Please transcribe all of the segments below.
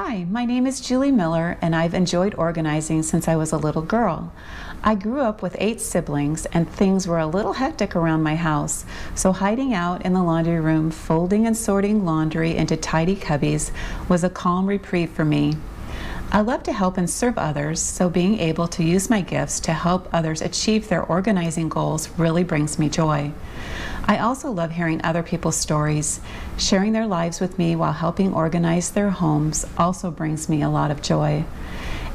Hi, my name is Julie Miller, and I've enjoyed organizing since I was a little girl. I grew up with 8 siblings, and things were a little hectic around my house, so hiding out in the laundry room, folding and sorting laundry into tidy cubbies was a calm reprieve for me. I love to help and serve others, so being able to use my gifts to help others achieve their organizing goals really brings me joy. I also love hearing other people's stories. Sharing their lives with me while helping organize their homes also brings me a lot of joy.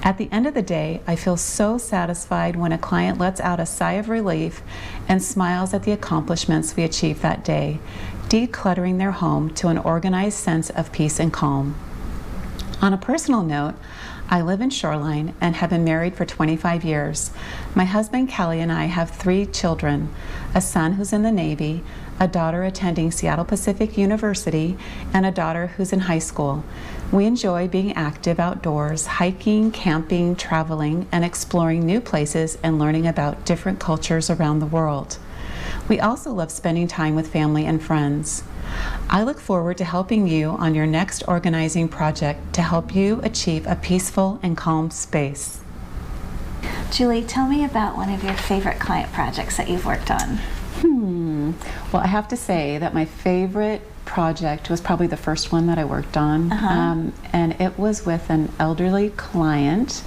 At the end of the day, I feel so satisfied when a client lets out a sigh of relief and smiles at the accomplishments we achieved that day, decluttering their home to an organized sense of peace and calm. On a personal note, I live in Shoreline and have been married for 25 years. My husband Kelly and I have 3 children, a son who's in the Navy, a daughter attending Seattle Pacific University, and a daughter who's in high school. We enjoy being active outdoors, hiking, camping, traveling, and exploring new places and learning about different cultures around the world. We also love spending time with family and friends. I look forward to helping you on your next organizing project to help you achieve a peaceful and calm space. Julie, tell me about one of your favorite client projects that you've worked on. Well, I have to say that my favorite project was probably the first one that I worked on, and it was with an elderly client,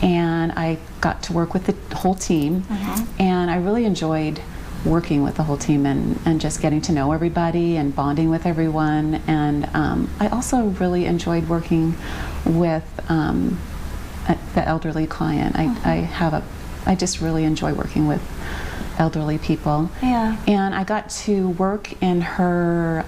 and I got to work with the whole team, and I really enjoyed working with the whole team and just getting to know everybody and bonding with everyone. And I also really enjoyed working with the elderly client. I just really enjoy working with elderly people. Yeah. And I got to work in her,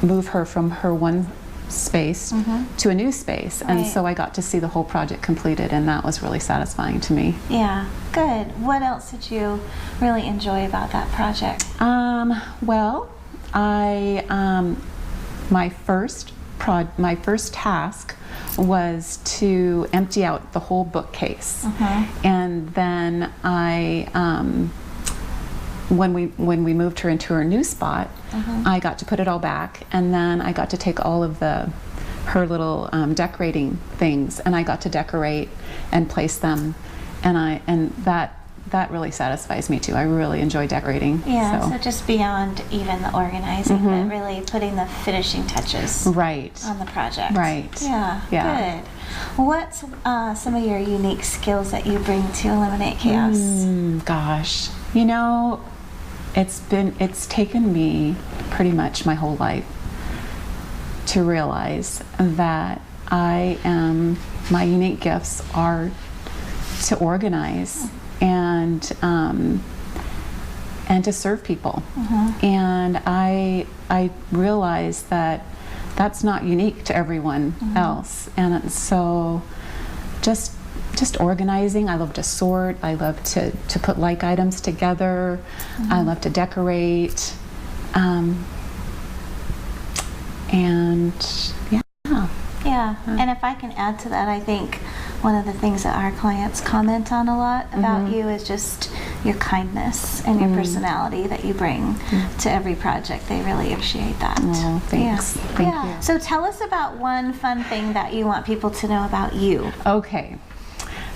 move her from her one space to a new space, and so I got to see the whole project completed, and that was really satisfying to me. Yeah, good. What else did you really enjoy about that project? Well, my first task was to empty out the whole bookcase, and then when we moved her into her new spot, I got to put it all back, and then I got to take all of her little decorating things, and I got to decorate and place them, and that really satisfies me too. I really enjoy decorating. Yeah, so just beyond even the organizing, but really putting the finishing touches on the project. Right. Yeah, good. What's some of your unique skills that you bring to eliminate chaos? Gosh, you know, it's taken me pretty much my whole life to realize that my unique gifts are to organize and to serve people. And I realize that that's not unique to everyone else, and so just organizing. I love to sort. I love to put like items together. I love to decorate, and yeah. And if I can add to that, I think one of the things that our clients comment on a lot about you is just your kindness and your personality that you bring to every project. They really appreciate that. Oh, thanks. Thank you. So tell us about one fun thing that you want people to know about you. Okay.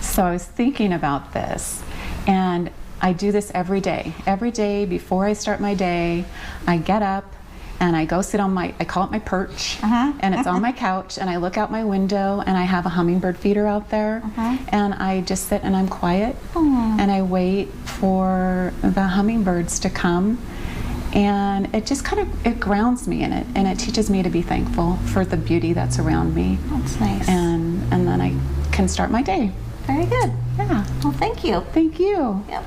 So I was thinking about this, and I do this every day. Every day before I start my day, I get up and I go sit on I call it my perch, and it's on my couch, and I look out my window, and I have a hummingbird feeder out there, and I just sit and I'm quiet, and I wait for the hummingbirds to come, and it just it grounds me in it, and it teaches me to be thankful for the beauty that's around me. That's nice. And then I can start my day. Very good. Yeah. Well, thank you. Thank you. Yep.